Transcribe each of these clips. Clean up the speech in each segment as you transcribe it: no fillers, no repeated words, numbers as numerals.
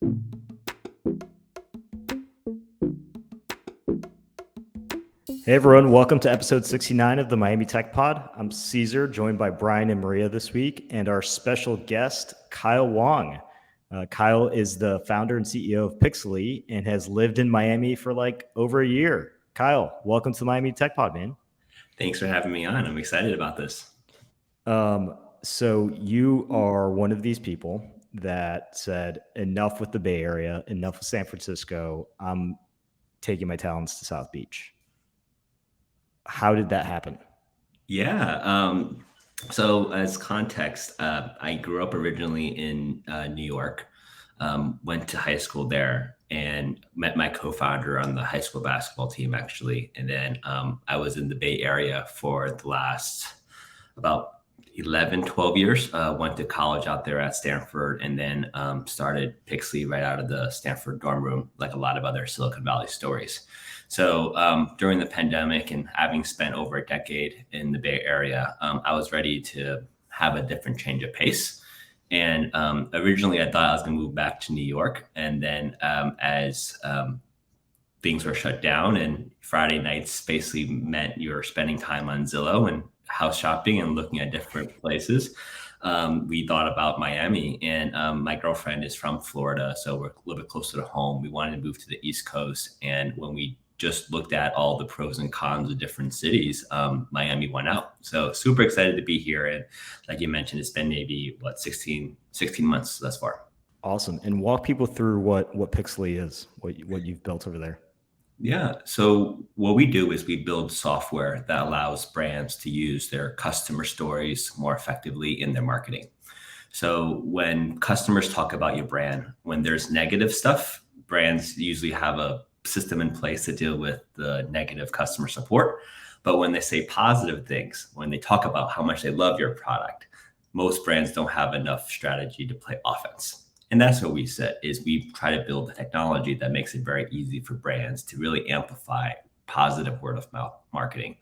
Hey everyone, welcome to episode 69 of the Miami Tech Pod. I'm Cesar, joined by Brian and Maria this week, and our special guest, Kyle Wong. Kyle is the founder and CEO of Pixlee and has lived in Miami for like over a year. Kyle, welcome to the Miami Tech Pod, man. Thanks for having me on. I'm excited about this. So you are one of these people that said, enough with the Bay Area, enough with San Francisco. I'm taking my talents to South Beach. How did that happen? Yeah. So as context, I grew up originally in New York, went to high school there, and met my co-founder on the high school basketball team, actually. And then I was in the Bay Area for the last about 11, 12 years. Went to college out there at Stanford, and then started Pixlee right out of the Stanford dorm room, like a lot of other Silicon Valley stories. So during the pandemic and having spent over a decade in the Bay Area, I was ready to have a different change of pace. And originally, I thought I was going to move back to New York. And then as things were shut down and Friday nights basically meant you're spending time on Zillow and house shopping and looking at different places, we thought about Miami. And my girlfriend is from Florida, so we're a little bit closer to home. We wanted to move to the East Coast. And when we just looked at all the pros and cons of different cities, Miami won out. So super excited to be here. And like you mentioned, it's been maybe 16 months thus far. Awesome. And walk people through what Pixlee is, what you've built over there. Yeah. So what we do is we build software that allows brands to use their customer stories more effectively in their marketing. So when customers talk about your brand, when there's negative stuff, brands usually have a system in place to deal with the negative customer support. But when they say positive things, when they talk about how much they love your product, most brands don't have enough strategy to play offense. And that's what we said is we try to build a technology that makes it very easy for brands to really amplify positive word of mouth marketing.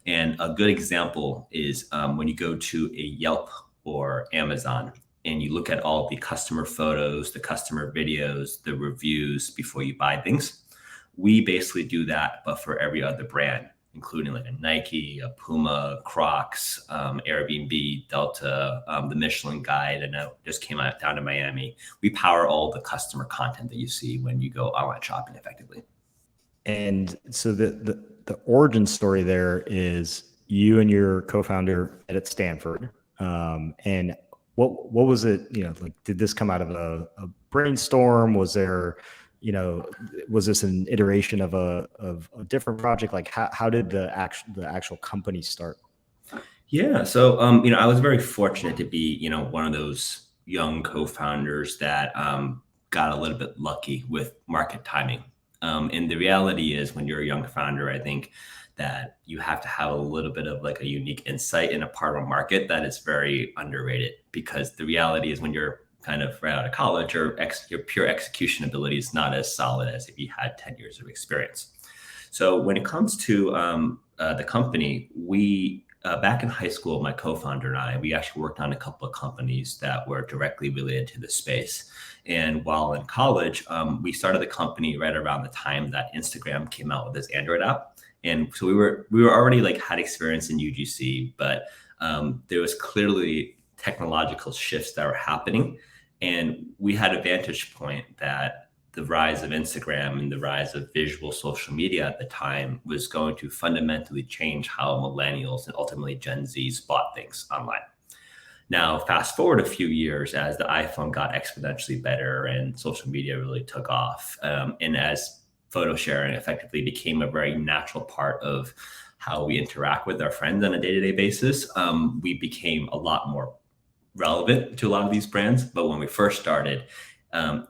And a good example is when you go to a Yelp or Amazon and you look at all the customer photos, the customer videos, the reviews before you buy things. We basically do that, but for every other brand, including like a Nike, a Puma, Crocs, Airbnb, Delta, the Michelin Guide, and it just came out down to Miami. We power all the customer content that you see when you go online shopping effectively. And so the origin story there is you and your co-founder at Stanford. And what was it, like, did this come out of a brainstorm? Was there, was this an iteration of a different project? Like how did the actual company start? Yeah. So, I was very fortunate to be, one of those young co-founders that got a little bit lucky with market timing. And the reality is when you're a young founder, I think that you have to have a little bit of like a unique insight in a part of a market that is very underrated, because the reality is when you're kind of right out of college, your pure execution ability is not as solid as if you had 10 years of experience. So when it comes to the company, we back in high school, my co-founder and I, we actually worked on a couple of companies that were directly related to the space. And while in college, we started the company right around the time that Instagram came out with this Android app. And so we were already like had experience in UGC, but there was clearly technological shifts that were happening. And we had a vantage point that the rise of Instagram and the rise of visual social media at the time was going to fundamentally change how millennials and ultimately Gen Zs bought things online. Now, fast forward a few years as the iPhone got exponentially better and social media really took off. And as photo sharing effectively became a very natural part of how we interact with our friends on a day-to-day basis, we became a lot more relevant to a lot of these brands. But when we first started,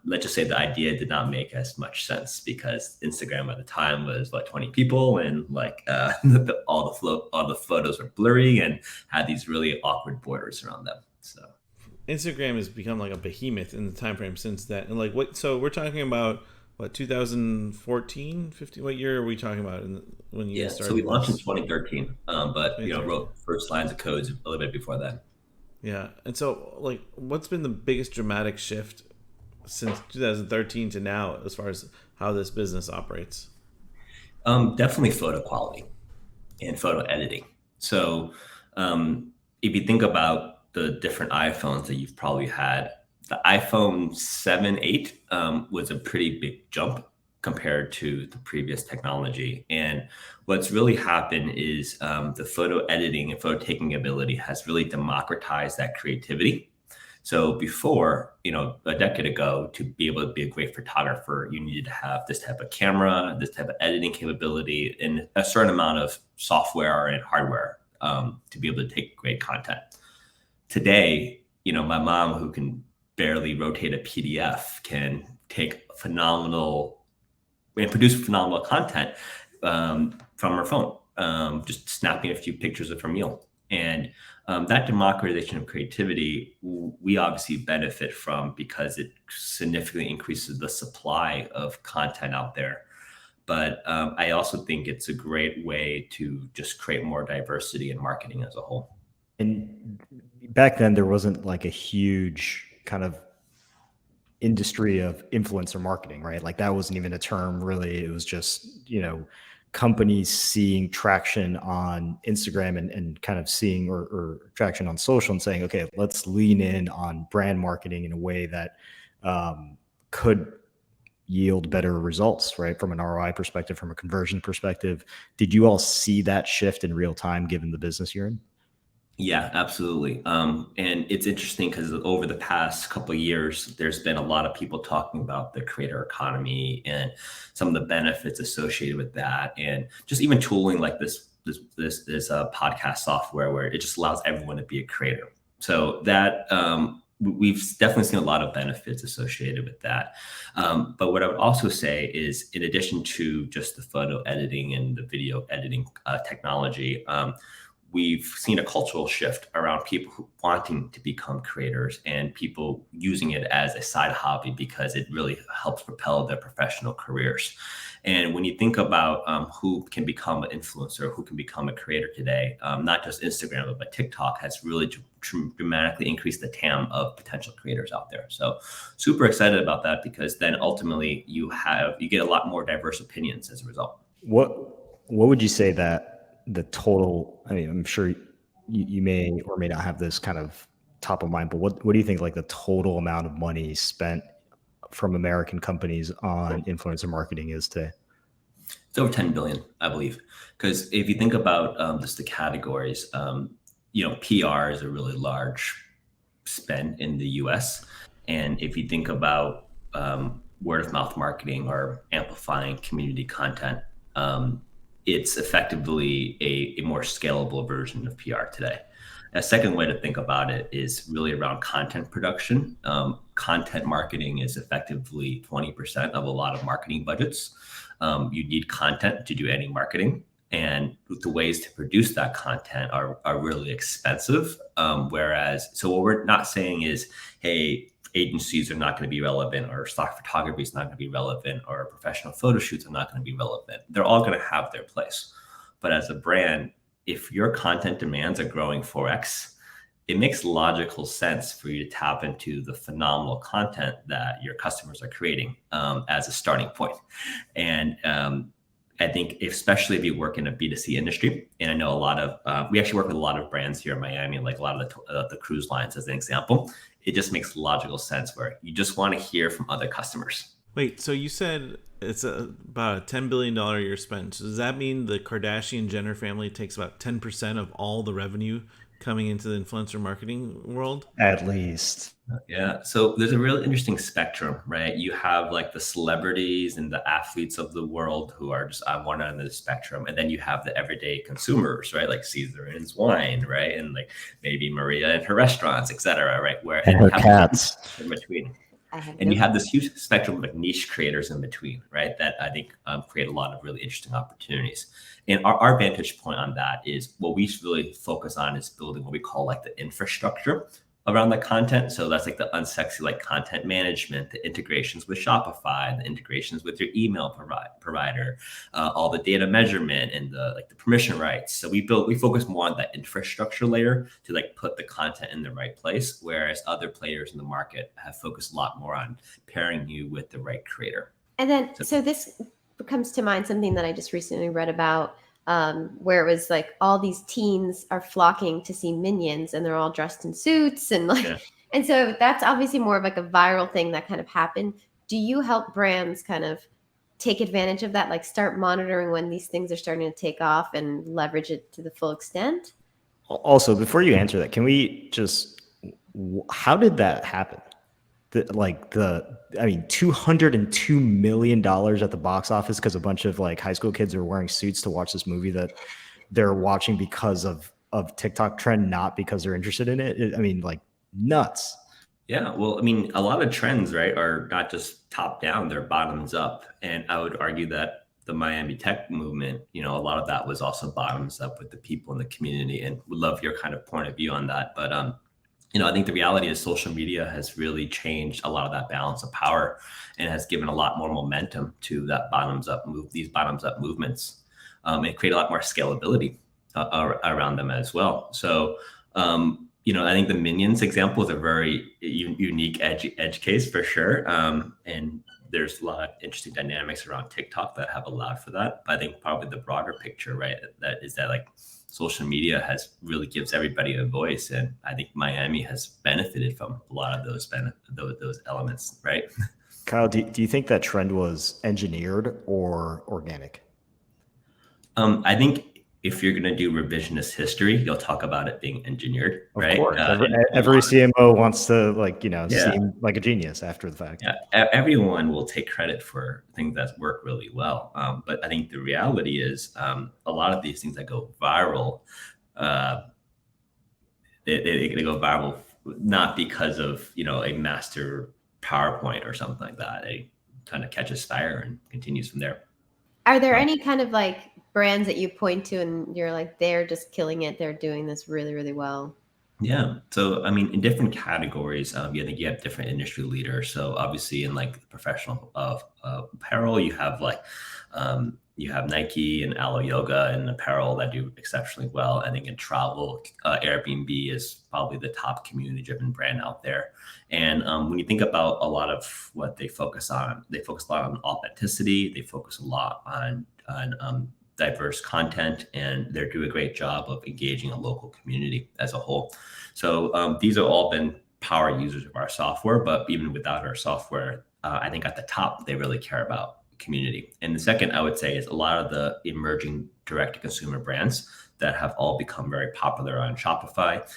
let's just say the idea did not make as much sense because Instagram at the time was 20 people, and like all the photos were blurry and had these really awkward borders around them. So Instagram has become like a behemoth in the time frame since that. And like so we're talking about 2014, 15? What year are we talking about when you started? So we launched in 2013, but wrote first lines of codes a little bit before then. Yeah. And so like what's been the biggest dramatic shift since 2013 to now, as far as how this business operates? Definitely photo quality and photo editing. So if you think about the different iPhones that you've probably had, the iPhone 7, 8 was a pretty big jump compared to the previous technology. And what's really happened is the photo editing and photo taking ability has really democratized that creativity. So before, a decade ago, to be able to be a great photographer, you needed to have this type of camera, this type of editing capability, and a certain amount of software and hardware to be able to take great content. Today, my mom, who can barely rotate a PDF, can take phenomenal and produce phenomenal content from her phone, just snapping a few pictures of her meal. And that democratization of creativity, we obviously benefit from because it significantly increases the supply of content out there. But I also think it's a great way to just create more diversity in marketing as a whole. And back then, there wasn't like a huge kind of industry of influencer marketing, right? Like that wasn't even a term really. It was just, companies seeing traction on Instagram and kind of seeing or traction on social and saying, okay, let's lean in on brand marketing in a way that could yield better results, right? From an ROI perspective, from a conversion perspective. Did you all see that shift in real time given the business you're in? Yeah, absolutely. And it's interesting because over the past couple of years, there's been a lot of people talking about the creator economy and some of the benefits associated with that, and just even tooling like this podcast software where it just allows everyone to be a creator. So that we've definitely seen a lot of benefits associated with that. But what I would also say is, in addition to just the photo editing and the video editing technology, we've seen a cultural shift around people wanting to become creators and people using it as a side hobby because it really helps propel their professional careers. And when you think about who can become an influencer, who can become a creator today, not just Instagram, but TikTok has really dramatically increased the TAM of potential creators out there. So super excited about that because then ultimately you get a lot more diverse opinions as a result. What would you say that the total, I mean, I'm sure you may or may not have this kind of top of mind, but what do you think like the total amount of money spent from American companies on influencer marketing is today? It's over 10 billion, I believe. Because if you think about just the categories, PR is a really large spend in the US. And if you think about word of mouth marketing or amplifying community content, it's effectively a more scalable version of PR today. A second way to think about it is really around content production. Content marketing is effectively 20% of a lot of marketing budgets. You need content to do any marketing. And the ways to produce that content are really expensive. So what we're not saying is, hey, agencies are not going to be relevant, or stock photography is not going to be relevant, or professional photo shoots are not going to be relevant. They're all going to have their place. But as a brand, if your content demands are growing 4x, it makes logical sense for you to tap into the phenomenal content that your customers are creating as a starting point. And I think especially if you work in a B2C industry, and I know we actually work with a lot of brands here in Miami, like a lot of the cruise lines as an example. It just makes logical sense where you just want to hear from other customers. Wait, so you said it's about a $10 billion a year spend. So does that mean the Kardashian-Jenner family takes about 10% of all the revenue coming into the influencer marketing world? At least. Yeah. So there's a really interesting spectrum, right? You have like the celebrities and the athletes of the world who are just on one end of the spectrum. And then you have the everyday consumers, right? Like Cesar and his wine, right? And like maybe Maria and her restaurants, et cetera, right? And her cats. In between. And you have this huge spectrum of like niche creators in between, right? That I think create a lot of really interesting opportunities. And our vantage point on that is what we really focus on is building what we call like the infrastructure around the content. So that's like the unsexy, like content management, the integrations with Shopify, the integrations with your email provider, all the data measurement and the permission rights. So we focus more on that infrastructure layer to like put the content in the right place, whereas other players in the market have focused a lot more on pairing you with the right creator. And then, so this comes to mind something that I just recently read about, where it was like all these teens are flocking to see Minions, and they're all dressed in suits, and like, Yeah. and so that's obviously more of like a viral thing that kind of happened. Do you help brands kind of take advantage of that, like start monitoring when these things are starting to take off and leverage it to the full extent? Also, before you answer that, can we just, how did that happen? $202 million at the box office because a bunch of like high school kids are wearing suits to watch this movie that they're watching because of TikTok trend, not because they're interested in it. Like nuts. Yeah, well, I mean, a lot of trends, right, are not just top down, they're bottoms up. And I would argue that the Miami tech movement, a lot of that was also bottoms up with the people in the community, and would love your kind of point of view on that. But, I think the reality is social media has really changed a lot of that balance of power and has given a lot more momentum to that these bottoms up movements, and create a lot more scalability around them as well. So, I think the Minions example is a very unique edge case for sure. And there's a lot of interesting dynamics around TikTok that have allowed for that. But I think probably the broader picture, right, that like social media really gives everybody a voice. And I think Miami has benefited from a lot of those elements, right? Kyle, do you think that trend was engineered or organic? I think if you're going to do revisionist history, you'll talk about it being engineered, right? Of course. Every CMO wants to seem like a genius after the fact. Yeah, everyone will take credit for things that work really well. But I think the reality is a lot of these things that go viral, they go viral not because of, a master PowerPoint or something like that. It kind of catches fire and continues from there. Are there any kind of like brands that you point to and you're like, they're just killing it, they're doing this really, really well? Yeah. So, in different categories, I think you have different industry leaders. So obviously in like the professional apparel, you have Nike and Alo Yoga and apparel that do exceptionally well. I think in travel, Airbnb is probably the top community-driven brand out there. And when you think about a lot of what they focus on a lot on authenticity. They focus a lot on diverse content, and they do a great job of engaging a local community as a whole. So these have all been power users of our software, but even without our software, I think at the top, they really care about community. And the second I would say is a lot of the emerging direct-to-consumer brands that have all become very popular on Shopify.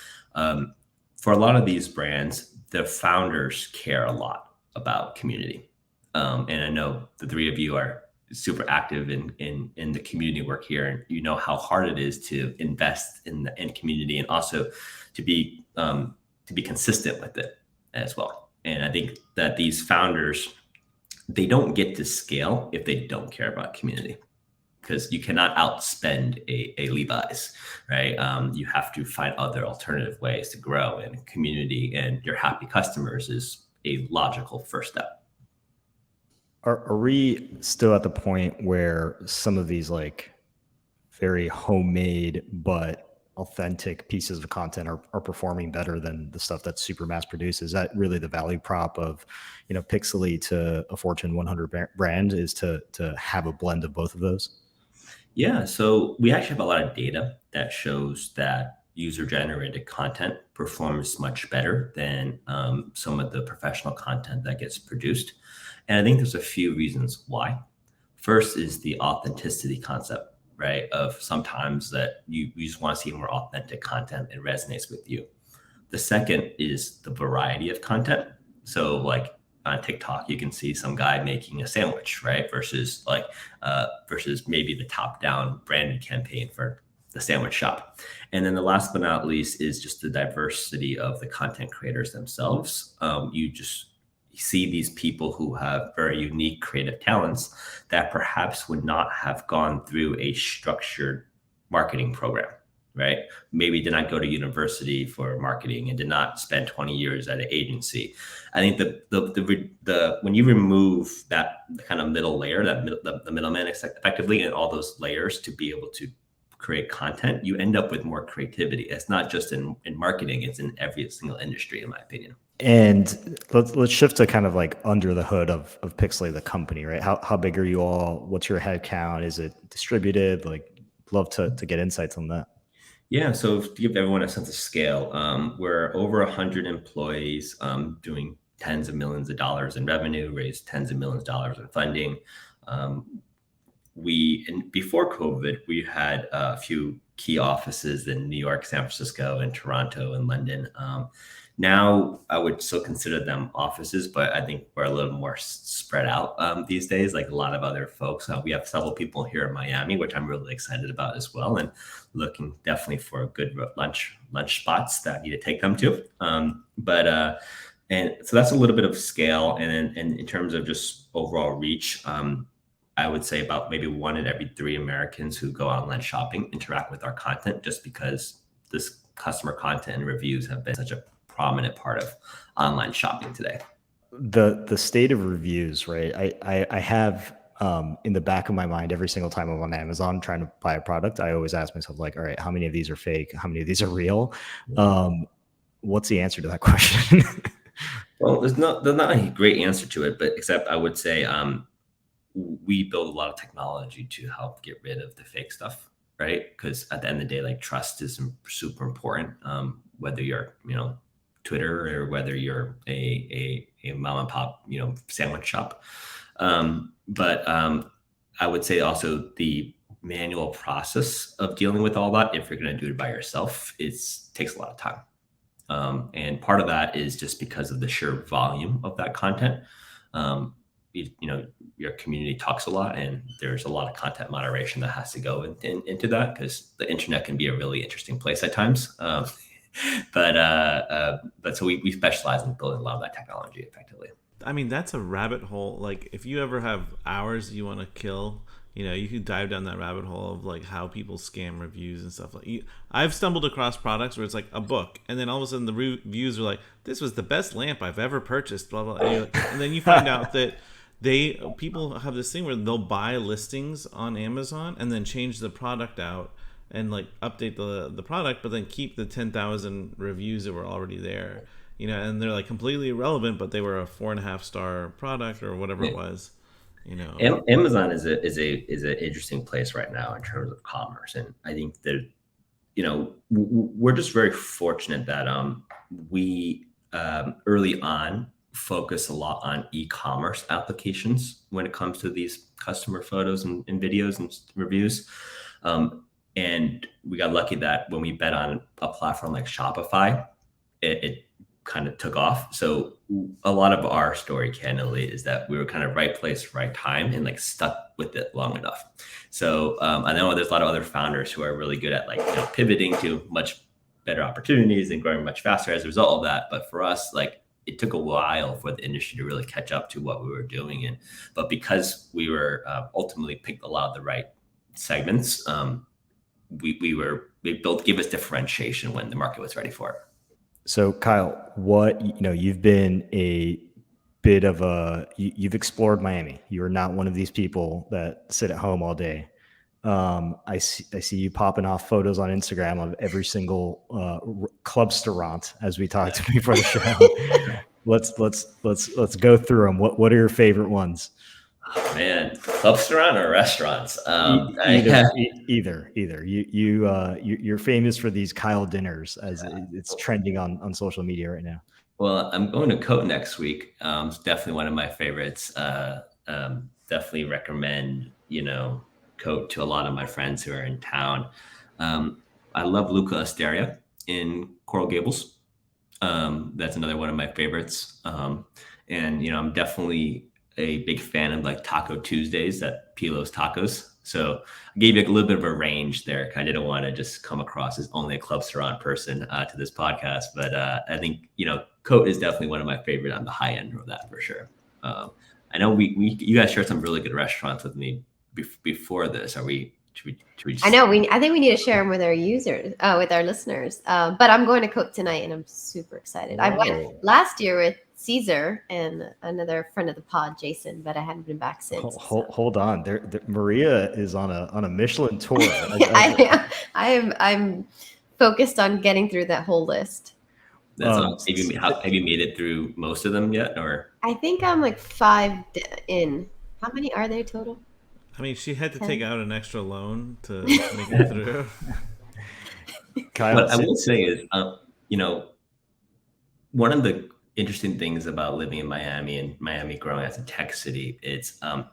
For a lot of these brands, the founders care a lot about community. And I know the three of you are super active in the community work here, and you know how hard it is to invest in community and also to be consistent with it as well. And I think that these founders, they don't get to scale if they don't care about community, because you cannot outspend a Levi's, right? You have to find other alternative ways to grow, and community and your happy customers is a logical first step. Are we still at the point where some of these like very homemade but authentic pieces of content are performing better than the stuff that's super mass produced? Is that really the value prop of, Pixlee to a Fortune 100 brand, is to have a blend of both of those? Yeah, so we actually have a lot of data that shows that user-generated content performs much better than some of the professional content that gets produced. And I think there's a few reasons why. First is the authenticity concept, right? Of sometimes that you just want to see more authentic content. It resonates with you. The second is the variety of content. So like on TikTok, you can see some guy making a sandwich, right? Versus maybe the top-down branded campaign for the sandwich shop. And then the last but not least is just the diversity of the content creators themselves. You see these people who have very unique creative talents that perhaps would not have gone through a structured marketing program, right? Maybe did not go to university for marketing and did not spend 20 years at an agency. I think the when you remove that kind of middle layer, the middleman effectively, and all those layers to be able to create content, you end up with more creativity. It's not just in marketing; it's in every single industry, in my opinion. And let's shift to kind of like under the hood of Pixlee, the company, right? How big are you all? What's your head count? Is it distributed? Like, love to get insights on that. Yeah, so to give everyone a sense of scale, we're over 100 employees, doing tens of millions of dollars in revenue, raised tens of millions of dollars in funding. Before COVID, we had a few key offices in New York, San Francisco, and Toronto, and London. Now I would still consider them offices, but I think we're a little more spread out these days, like a lot of other folks. We have several people here in Miami, which I'm really excited about as well, and looking definitely for good lunch spots that I need to take them to. And so that's a little bit of scale, and in terms of just overall reach, I would say about maybe 1 in every 3 Americans who go online shopping interact with our content, just because this customer content and reviews have been such a prominent part of online shopping today. The state of reviews, right? I have in the back of my mind every single time I'm on Amazon trying to buy a product, I always ask myself, like, all right, how many of these are fake? How many of these are real? What's the answer to that question? Well, there's not a great answer to it, but except I would say we build a lot of technology to help get rid of the fake stuff, right? Because at the end of the day, like, trust is super important. Whether you're, Twitter, or whether you're a mom and pop, sandwich shop. But I would say also the manual process of dealing with all that, if you're going to do it by yourself, takes a lot of time. And part of that is just because of the sheer volume of that content. Your community talks a lot, and there's a lot of content moderation that has to go into that, because the internet can be a really interesting place at times. But so we specialize in building a lot of that technology effectively. I mean, that's a rabbit hole. Like, if you ever have hours you want to kill, you can dive down that rabbit hole of like how people scam reviews and stuff. I've stumbled across products where it's like a book, and then all of a sudden the reviews are like, "This was the best lamp I've ever purchased," blah blah. And then you find out that people have this thing where they'll buy listings on Amazon and then change the product out and like update the product, but then keep the 10,000 reviews that were already there, and they're like completely irrelevant, but they were a 4.5-star product or whatever it was, Amazon is a interesting place right now in terms of commerce, and I think that we're just very fortunate that we early on focus a lot on e-commerce applications when it comes to these customer photos and videos and reviews. And we got lucky that when we bet on a platform like Shopify, it kind of took off. So a lot of our story, candidly, is that we were kind of right place, right time, and like stuck with it long enough. So I know there's a lot of other founders who are really good at like pivoting to much better opportunities and growing much faster as a result of that. But for us, like, it took a while for the industry to really catch up to what we were doing. But because we were ultimately picked a lot of the right segments, gave us differentiation when the market was ready for it. So Kyle, you've been a bit of you've explored Miami. You are not one of these people that sit at home all day. I see you popping off photos on Instagram of every single club restaurant, as we talked before the show. Let's go through them. What are your favorite ones? Oh, man, club restaurant or restaurants? Either. You're famous for these Kyle dinners, as it's trending on social media right now. Well, I'm going to Cote next week. It's definitely one of my favorites. Definitely recommend Cote to a lot of my friends who are in town. I love Luca Osteria in Coral Gables. That's another one of my favorites. And I'm definitely a big fan of like Taco Tuesdays at Pilo's Tacos. So I gave you a little bit of a range there. I didn't want to just come across as only a club restaurant person to this podcast, but I think Cote is definitely one of my favorite on the high end of that for sure. I know you guys shared some really good restaurants with me before this. Should we I know I think we need to share them with our users, with our listeners. But I'm going to cook tonight, and I'm super excited. I went Whoa. last year with Cesar and another friend of the pod, Jason, but I hadn't been back since. Hold on. Maria is on a Michelin tour. I'm focused on getting through that whole list. That's awesome. Have you made it through most of them yet, or? I think I'm like 5 in. How many are there total? I mean, she had to 10. take out an extra loan to make it through. Kyle, What I will say is, one of the interesting things about living in Miami and Miami growing as a tech city, it's a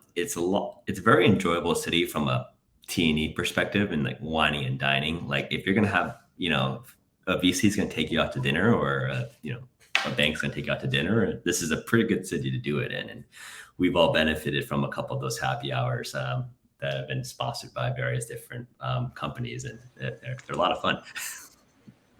very enjoyable city from a T&E perspective and like whining and dining. Like if you're gonna have, a VC is gonna take you out to dinner, or a bank's gonna take you out to dinner, this is a pretty good city to do it in. And we've all benefited from a couple of those happy hours that have been sponsored by various different companies, and they're a lot of fun.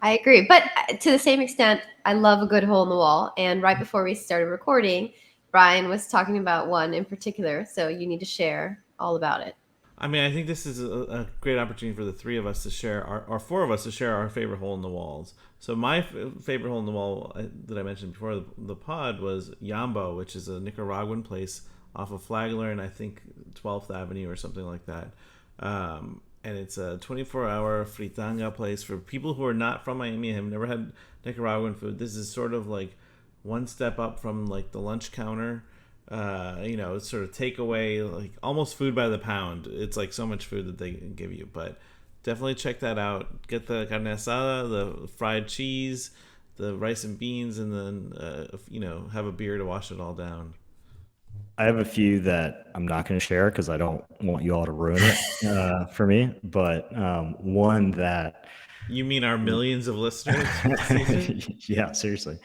I agree. But to the same extent, I love a good hole in the wall. And right before we started recording, Brian was talking about one in particular. So you need to share all about it. I mean, I think this is a great opportunity for the three of us to share, or four of us to share our favorite hole in the walls. So my favorite hole in the wall that I mentioned before the pod was Yambo, which is a Nicaraguan place off of Flagler and I think 12th Avenue or something like that. And it's a 24-hour fritanga place for people who are not from Miami and have never had Nicaraguan food. This is sort of like one step up from like the lunch counter. It's sort of takeaway, like almost food by the pound. It's like so much food that they give you, but definitely check that out. Get the carne asada, the fried cheese, the rice and beans, and then have a beer to wash it all down. I have a few that I'm not going to share because I don't want you all to ruin it for me. But one that you mean our millions of listeners? Yeah, seriously.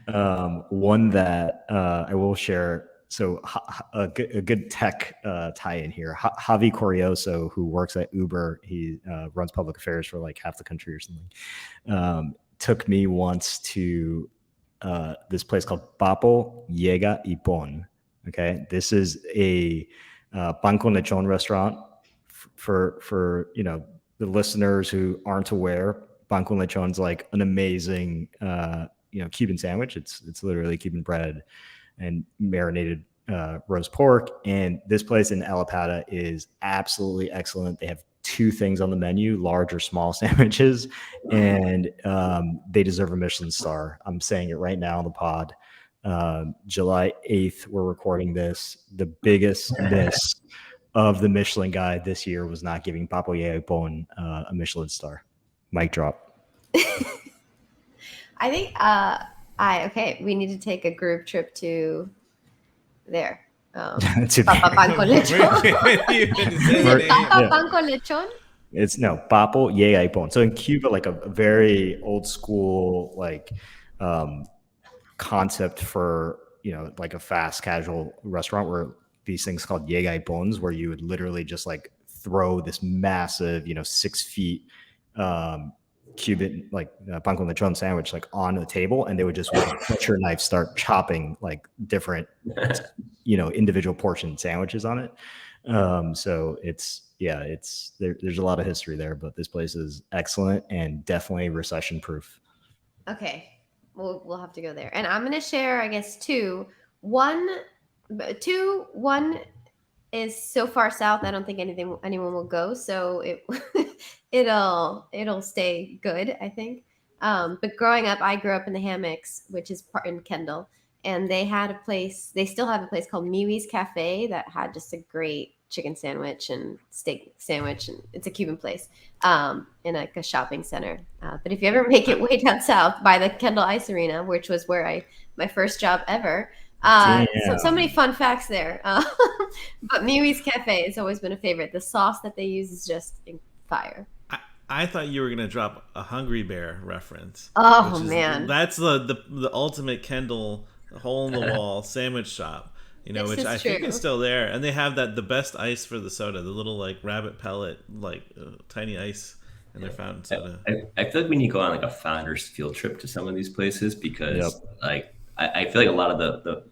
One that I will share. So a good tech tie-in here. Javi Corioso, who works at Uber, he runs public affairs for like half the country or something, took me once to this place called Papo Llega y Pon. Okay, this is a pan con lechon restaurant. For the listeners who aren't aware, pan con lechon's like an amazing Cuban sandwich. It's literally Cuban bread and marinated roast pork. And this place in Alapata is absolutely excellent. They have 2 things on the menu, large or small sandwiches, and they deserve a Michelin star. I'm saying it right now on the pod. July 8th, we're recording this. The biggest miss of the Michelin Guide this year was not giving Papo Llega y Pon a Michelin star. Mic drop. I think we need to take a group trip to there. To Pan con lechon. Yeah. Pan con lechon? It's Papo Llega y Pon. So in Cuba, like a very old school concept for like a fast casual restaurant where these things called Llega y Pons, where you would literally just like throw this massive 6 feet Cuban like pan con lechon sandwich like on the table, and they would just with a butcher knife start chopping like different individual portion sandwiches on it. So there's a lot of history there, but this place is excellent and definitely recession proof. Okay, we'll have to go there, and I'm gonna share, I guess, two. One is so far south, I don't think anyone will go, so it'll stay good, I think. But growing up, I grew up in the Hammocks, which is part in Kendall, and they still have a place called Miwi's Cafe that had just a great chicken sandwich and steak sandwich, and it's a Cuban place in a shopping center. But if you ever make it way down south by the Kendall Ice Arena, which was where my first job ever. So many fun facts there. But Miwi's Cafe has always been a favorite. The sauce that they use is just fire. I thought you were going to drop a Hungry Bear reference. Oh, man. That's the ultimate Kendall hole in the wall sandwich shop, which I think is still there. And they have the best ice for the soda, the little like rabbit pellet, like tiny ice in their fountain soda. I feel like we need to go on like a founder's field trip to some of these places because I feel like a lot of the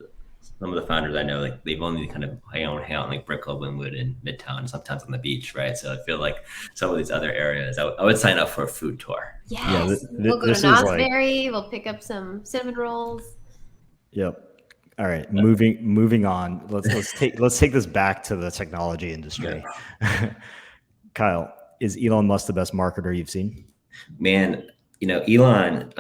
some of the founders I know, like they've only kind of hang out in like Brickell, Wynwood, and Midtown, sometimes on the beach, right? So I feel like some of these other areas, I would sign up for a food tour. Yes, we'll go to Nosberry. We'll pick up some cinnamon rolls. Yep. All right, moving on. Let's take this back to the technology industry. Yeah. Kyle, is Elon Musk the best marketer you've seen? Man, Elon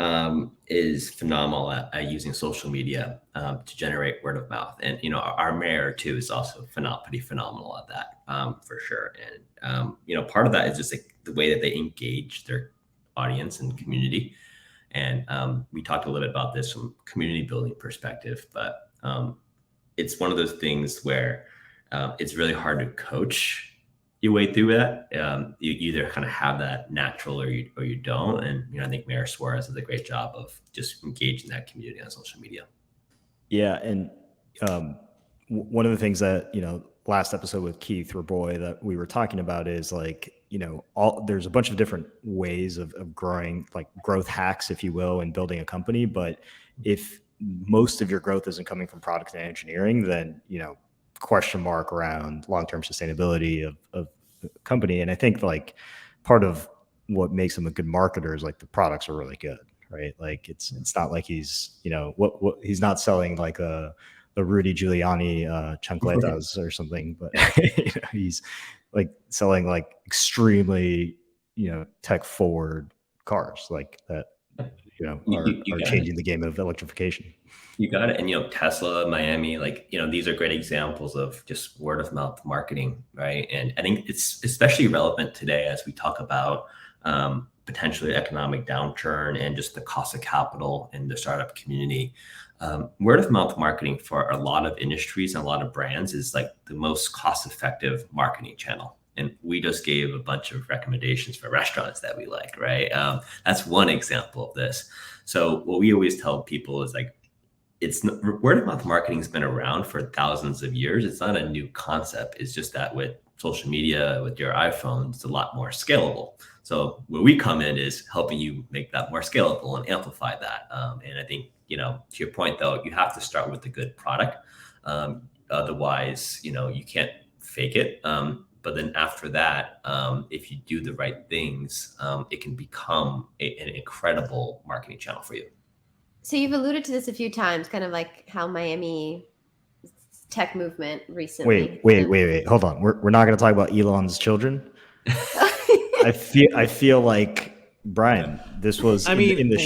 is phenomenal at using social media to generate word of mouth, and our mayor too is also pretty phenomenal at that for sure. And part of that is just like the way that they engage their audience and community. And we talked a little bit about this from community building perspective, but it's one of those things where it's really hard to coach your way through that. You either kind of have that natural or you don't. And I think Mayor Suarez does a great job of just engaging that community on social media. Yeah, and one of the things that last episode with Keith Raboy that we were talking about is like there's a bunch of different ways of growing, like growth hacks, if you will, and building a company. But if most of your growth isn't coming from product and engineering, then question mark around long-term sustainability of the company. And I think like part of what makes him a good marketer is like the products are really good, right? Like it's not like he's what he's not selling like the Rudy Giuliani chancletas or something, but he's like selling like extremely tech forward cars like that are changing the game of electrification. You got it. And Tesla, Miami, like these are great examples of just word of mouth marketing, right? And I think it's especially relevant today as we talk about potentially economic downturn and just the cost of capital in the startup community. Word of mouth marketing for a lot of industries and a lot of brands is like the most cost effective marketing channel. And we just gave a bunch of recommendations for restaurants that we like, right? That's one example of this. So what we always tell people is like, word of mouth marketing has been around for thousands of years. It's not a new concept. It's just that with social media, with your iPhone, it's a lot more scalable. So where we come in is helping you make that more scalable and amplify that. And I think, to your point though, you have to start with a good product. Otherwise, you can't fake it. But then after that, if you do the right things, it can become an incredible marketing channel for you. So you've alluded to this a few times, kind of like how Miami tech movement recently. Wait. Hold on. We're not going to talk about Elon's children. I feel like Brian, this was. I mean,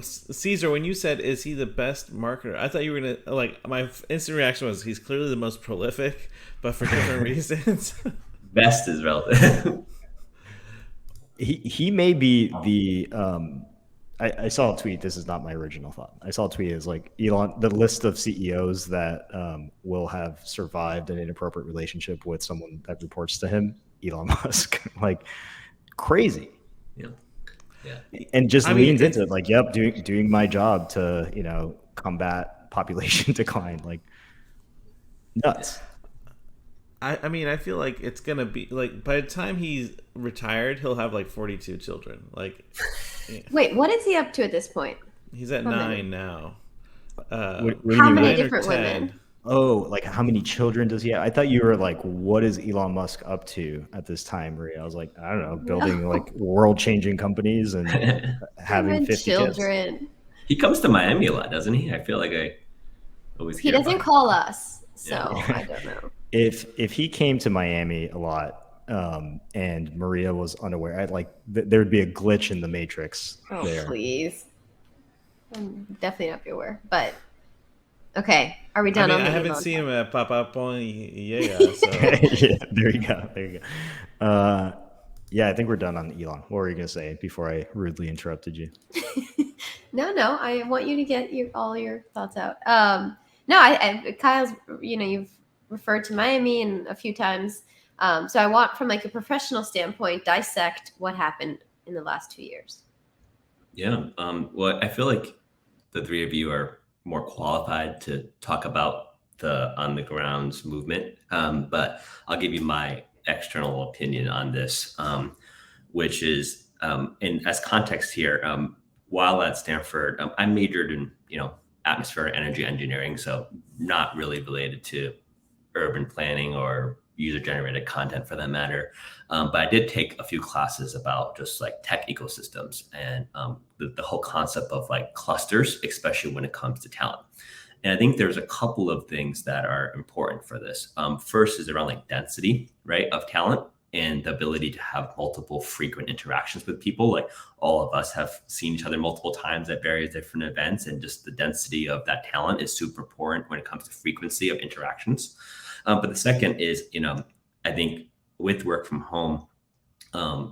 Cesar, when you said, "Is he the best marketer?" I thought you were gonna like. My instant reaction was, "He's clearly the most prolific, but for different reasons." Best is relative. He may be the. I saw a tweet. This is not my original thought. I saw a tweet as like Elon, the list of CEOs that will have survived an inappropriate relationship with someone that reports to him. Elon Musk, like crazy. Yeah. And just leans into it, like, yep, doing my job to combat population decline, like nuts. I feel like it's gonna be like by the time he's retired, he'll have like 42 children. Like, yeah. Wait, what is he up to at this point? He's at 9 now. How many different women? Oh, like how many children does he have? I thought you were like, what is Elon Musk up to at this time, Maria? I was like, I don't know, building like world-changing companies and having 50 children. Kids. He comes to Miami a lot, doesn't he? I feel like I always. He doesn't call us, so I don't know. If he came to Miami a lot, and Maria was unaware, I'd like there'd be a glitch in the matrix. Oh, there. Please! I'm definitely not be aware, but. Okay, are we done? I haven't seen him pop up on yeah. So. Yeah, there you go. Yeah, I think we're done on Elon. What were you gonna say before I rudely interrupted you? No, I want you to get all your thoughts out. Kyle's. You've referred to Miami and a few times. So I want, from like a professional standpoint, dissect what happened in the last 2 years. Yeah. Well, I feel like the three of you are more qualified to talk about the on the grounds movement. But I'll give you my external opinion on this, which is, and as context here, while at Stanford, I majored in, atmospheric energy engineering, so not really related to urban planning or user generated content for that matter. But I did take a few classes about just like tech ecosystems and the whole concept of like clusters, especially when it comes to talent. And I think there's a couple of things that are important for this. First is around like density, right, of talent and the ability to have multiple frequent interactions with people. Like all of us have seen each other multiple times at various different events, and just the density of that talent is super important when it comes to frequency of interactions. But the second is, I think with work from home,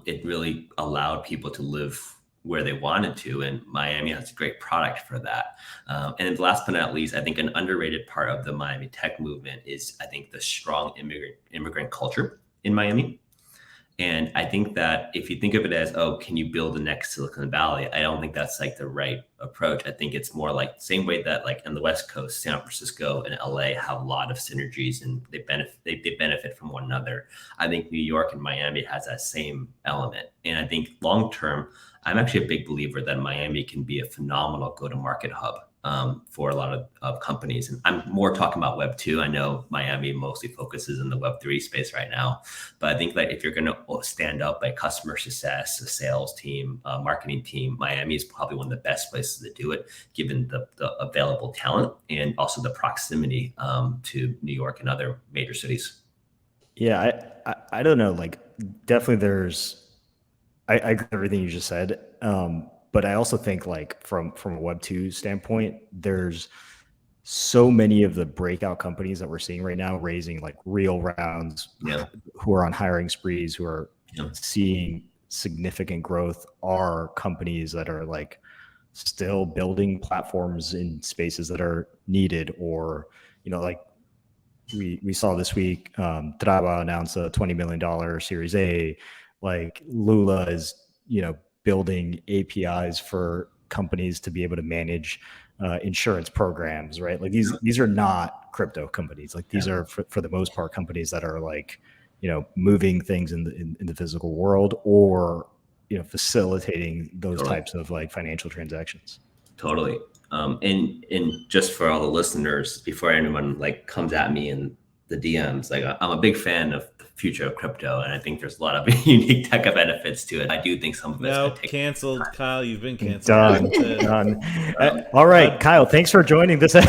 it really allowed people to live where they wanted to, and Miami has a great product for that. And last but not least, I think an underrated part of the Miami tech movement is, I think, the strong immigrant culture in Miami. And I think that if you think of it as, oh, can you build the next Silicon Valley? I don't think that's like the right approach. I think it's more like the same way that like in the West Coast, San Francisco and LA have a lot of synergies and they benefit from one another. I think New York and Miami has that same element. And I think long term, I'm actually a big believer that Miami can be a phenomenal go-to-market hub for a lot of companies. And I'm more talking about Web 2. I know Miami mostly focuses in the Web 3 space right now. But I think that if you're going to stand up a customer success, a sales team, a marketing team, Miami is probably one of the best places to do it, given the available talent and also the proximity to New York and other major cities. Yeah, I don't know. Like, definitely I agree with everything you just said. But I also think like from a Web 2 standpoint, there's so many of the breakout companies that we're seeing right now raising like real rounds, who are on hiring sprees, who are seeing significant growth, are companies that are like still building platforms in spaces that are needed, or, like we saw this week, Traba announced a $20 million Series A. Like Lula is, building APIs for companies to be able to manage insurance programs, right? Like these are not crypto companies. Like these are for the most part companies that are like, moving things in the physical world, or, facilitating those types of like financial transactions. Totally. And just for all the listeners, before anyone like comes at me in the DMs, like I'm a big fan of the future of crypto, and I think there's a lot of unique tech benefits to it. I do think some of it's canceled. Kyle, you've been canceled. Done. All right, Kyle, thanks for joining this. So,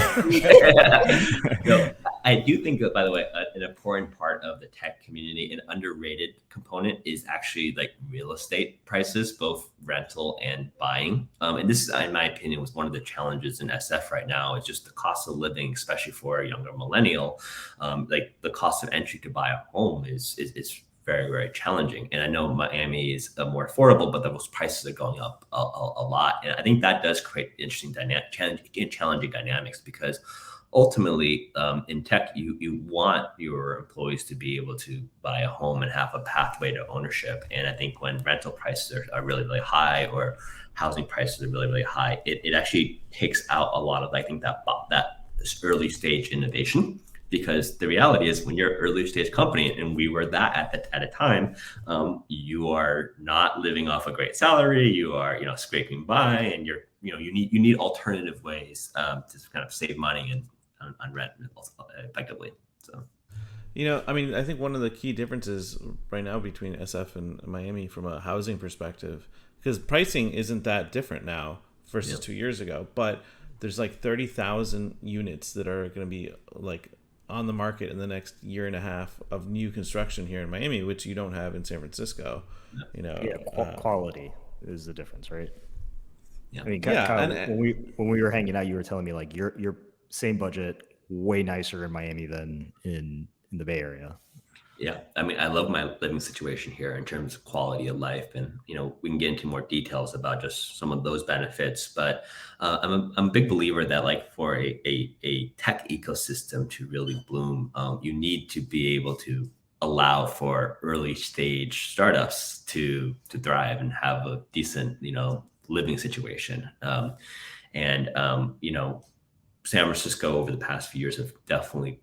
I do think that, by the way, an important part of the tech community, an underrated component, is actually like real estate prices, both rental and buying. And this, in my opinion, was one of the challenges in SF right now. Is just the cost of living, especially for a younger millennial. Like the cost of entry to buy a home is very, very challenging. And I know Miami is more affordable, but those prices are going up a lot. And I think that does create interesting challenging dynamics, because ultimately, in tech, you want your employees to be able to buy a home and have a pathway to ownership. And I think when rental prices are really, really high, or housing prices are really, really high, it actually takes out a lot of, I think, that this early stage innovation. Because the reality is, when you're an early stage company, and we were that at a time, you are not living off a great salary. You are, scraping by, and you need alternative ways to kind of save money and on rent effectively. So, I think one of the key differences right now between SF and Miami from a housing perspective, because pricing isn't that different now versus 2 years ago, but there's like 30,000 units that are going to be like on the market in the next year and a half of new construction here in Miami, which you don't have in San Francisco. Quality is the difference, right? Yeah. I mean, Kyle, when we were hanging out, you were telling me like your same budget, way nicer in Miami than in the Bay Area. Yeah, I mean, I love my living situation here in terms of quality of life, and we can get into more details about just some of those benefits. But I'm a big believer that, like, for a tech ecosystem to really bloom, you need to be able to allow for early stage startups to thrive and have a decent living situation. San Francisco over the past few years have definitely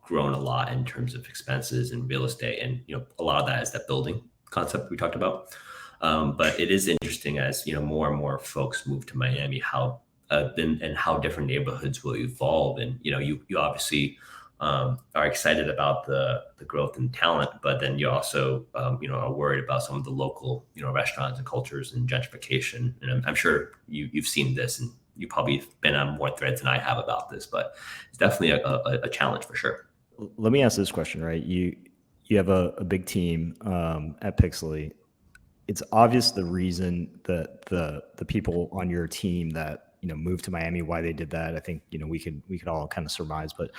grown a lot in terms of expenses and real estate, and a lot of that is that building concept we talked about. But it is interesting as more and more folks move to Miami, how and how different neighborhoods will evolve. And you obviously are excited about the growth in talent, but then you also are worried about some of the local restaurants and cultures and gentrification. And I'm sure you've seen this, and you probably been on more threads than I have about this, but it's definitely a challenge for sure. Let me ask this question, right? You have a big team at Pixlee. It's obvious the reason that the people on your team that moved to Miami, why they did that. I think we could all kind of surmise. But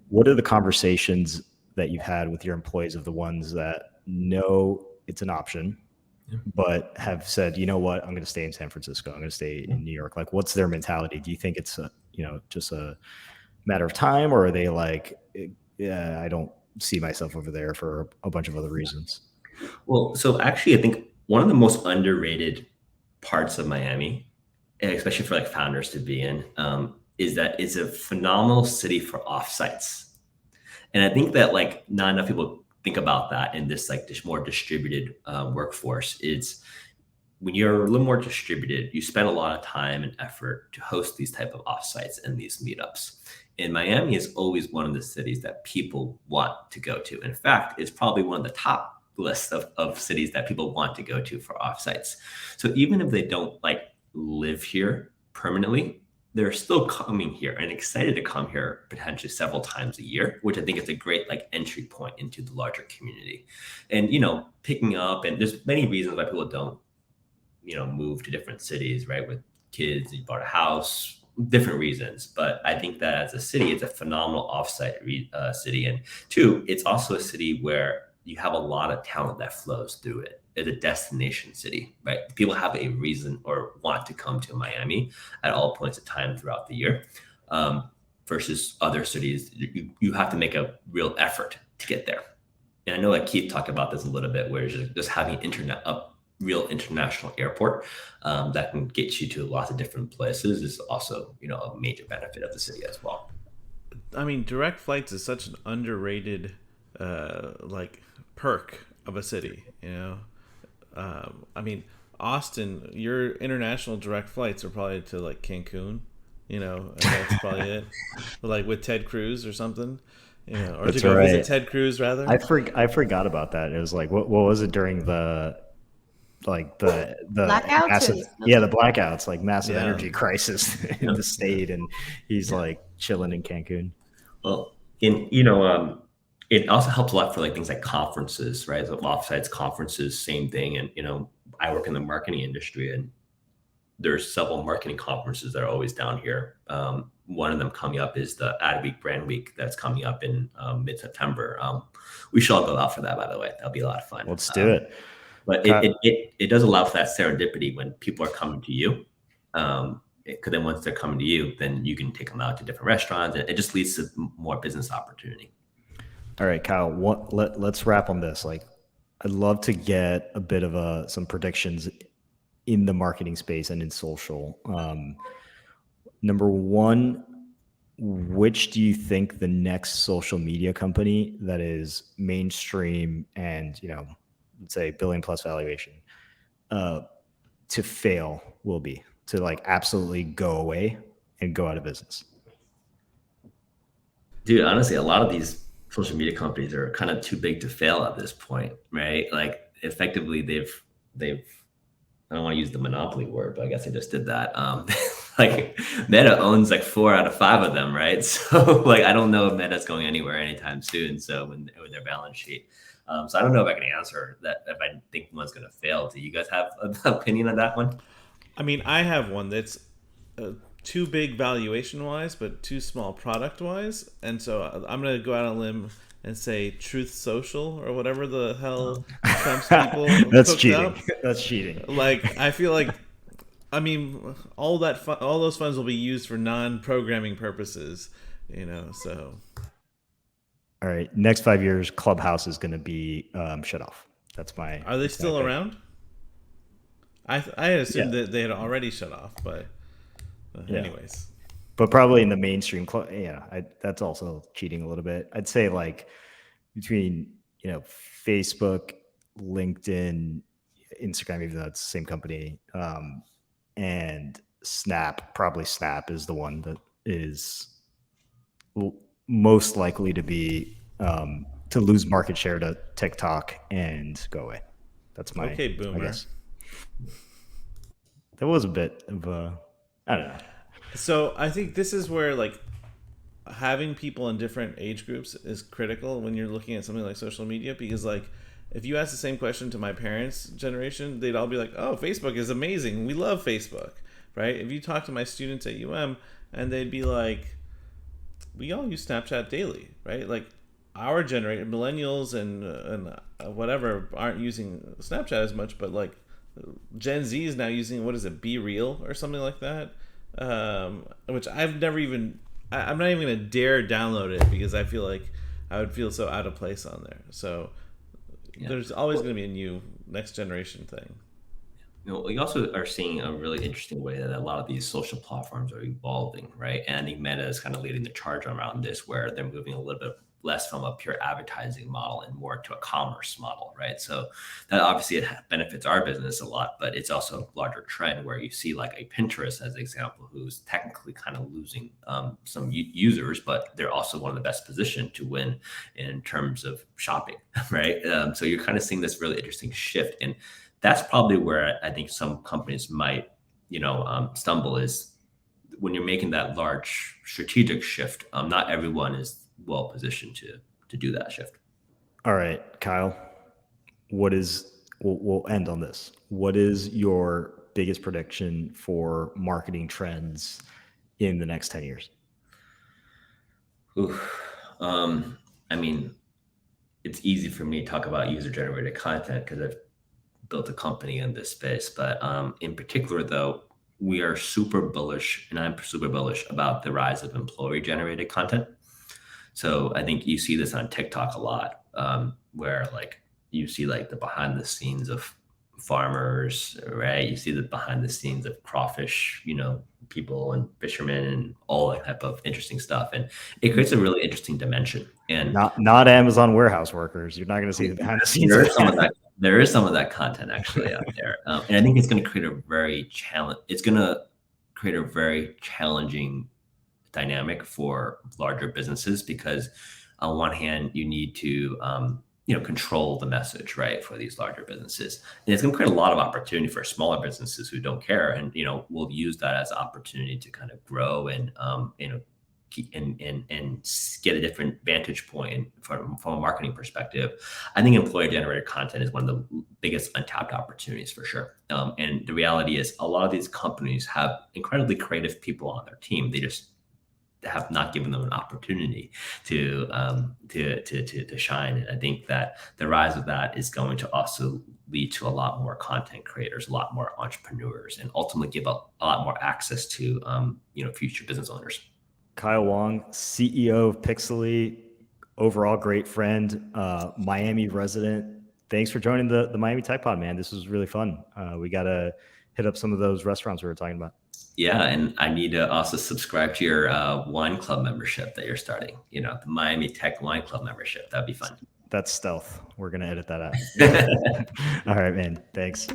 what are the conversations that you've had with your employees of the ones that know it's an option, but have said, you know what, I'm going to stay in San Francisco, I'm going to stay in New York? Like, what's their mentality? Do you think it's just a matter of time, or are they like, yeah, I don't see myself over there for a bunch of other reasons? Well, so actually, I think one of the most underrated parts of Miami, and especially for like founders to be in, is that it's a phenomenal city for offsites. And I think that like not enough people think about that in this like this more distributed workforce. It's when you're a little more distributed, you spend a lot of time and effort to host these type of offsites and these meetups. And Miami is always one of the cities that people want to go to. In fact, it's probably one of the top lists of cities that people want to go to for offsites. So even if they don't like live here permanently, they're still coming here and excited to come here potentially several times a year, which I think is a great like entry point into the larger community. And picking up, and there's many reasons why people don't move to different cities, right? With kids, you bought a house, different reasons. But I think that as a city, it's a phenomenal offsite city. And two, it's also a city where you have a lot of talent that flows through it. It's a destination city, right? People have a reason or want to come to Miami at all points of time throughout the year, versus other cities. You have to make a real effort to get there. And I know like Keith talked about this a little bit, where just having real international airport that can get you to lots of different places is also a major benefit of the city as well. I mean, direct flights is such an underrated like perk of a city. I mean, Austin, your international direct flights are probably to like Cancun, and that's probably it. Like with Ted Cruz or something. Or That's to go right. visit Ted Cruz rather. I forgot about that. It was like, what was it during the Blackouts, massive, the blackouts, like massive Yeah. energy crisis in the state, and he's like chilling in Cancun. Well, it also helps a lot for like things like conferences, right? So offsites, conferences, same thing. And I work in the marketing industry, and there's several marketing conferences that are always down here. One of them coming up is the Adweek Brand Week that's coming up in mid-September. We should all go out for that, by the way. That'll be a lot of fun. Let's do it. But it does allow for that serendipity when people are coming to you. Because then once they're coming to you, then you can take them out to different restaurants. And it just leads to more business opportunity. All right, Kyle, let's wrap on this. Like, I'd love to get a bit of some predictions in the marketing space and in social. Number one, which do you think the next social media company that is mainstream and, let's say $1 billion+ valuation, to fail will be, to like absolutely go away and go out of business? Dude, honestly, a lot of these social media companies are kind of too big to fail at this point, right? Like effectively they've I don't want to use the monopoly word, but I guess I just did that. Like Meta owns like 4 out of 5 of them, right? So like I don't know if Meta's going anywhere anytime soon. So with their balance sheet. So I don't know if I can answer that, if I think one's going to fail. Do you guys have an opinion on that one? I mean, I have one that's too big valuation wise, but too small product wise. And so I'm going to go out on a limb and say Truth Social or whatever the hell Trump's people That's cooked cheating. up. That's cheating. Like, I feel like, I mean, all those funds will be used for non-programming purposes, so. All right. Next 5 years, Clubhouse is going to be shut off. That's my. Are they still around? I assumed Yeah. that they had already shut off, but Yeah. anyways. But probably in the mainstream, that's also cheating a little bit. I'd say like between Facebook, LinkedIn, Instagram, even though it's the same company, and probably Snap is the one that is most likely to be to lose market share to TikTok and go away. That's my Okay, boomer. my guess. That was a bit of a, I don't know. So I think this is where like having people in different age groups is critical when you're looking at something like social media, because like if you ask the same question to my parents' generation, they'd all be like, "Oh, Facebook is amazing. We love Facebook." Right? If you talk to my students at UM and they'd be like, "We all use Snapchat daily." Right? Like our generation, millennials and whatever aren't using Snapchat as much, but like Gen Z is now using, what is it, Be Real or something like that, which I've never even. I'm not even gonna dare download it because I feel like I would feel so out of place on there. So there's always gonna be a new next generation thing. We also are seeing a really interesting way that a lot of these social platforms are evolving, right? And I think Meta is kind of leading the charge around this, where they're moving a little bit less from a pure advertising model and more to a commerce model, right? So that obviously it benefits our business a lot, but it's also a larger trend where you see like a Pinterest as an example, who's technically kind of losing some users, but they're also one of the best positioned to win in terms of shopping, right? So you're kind of seeing this really interesting shift, and that's probably where I think some companies might, stumble, is when you're making that large strategic shift. Not everyone is well positioned to do that shift. All right, Kyle, we'll end on this. What is your biggest prediction for marketing trends in the next 10 years? I mean, it's easy for me to talk about user generated content because I've built a company in this space. But in particular, though, we are super bullish, and I'm super bullish about the rise of employee generated content. So I think you see this on TikTok a lot, where like you see like the behind the scenes of farmers, right? You see the behind the scenes of crawfish, people and fishermen and all that type of interesting stuff. And it creates a really interesting dimension. And not Amazon warehouse workers. You're not going to see the behind the scenes. There is some of that content actually out there. And I think it's going to create a very challenging dynamic for larger businesses, because on one hand you need to control the message, right, for these larger businesses, and it's going to create a lot of opportunity for smaller businesses who don't care, and we'll use that as an opportunity to kind of grow and and get a different vantage point from a marketing perspective. I think employer generated content is one of the biggest untapped opportunities for sure. And the reality is a lot of these companies have incredibly creative people on their team. They just have not given them an opportunity to shine. And I think that the rise of that is going to also lead to a lot more content creators, a lot more entrepreneurs, and ultimately give a lot more access to future business owners. Kyle Wong, CEO of Pixlee, overall great friend, Miami resident. Thanks for joining the Miami Tech Pod, man. This was really fun. We got to hit up some of those restaurants we were talking about. Yeah, and I need to also subscribe to your wine club membership that you're starting. The Miami Tech Wine Club membership. That'd be fun. That's stealth. We're going to edit that out. All right, man. Thanks.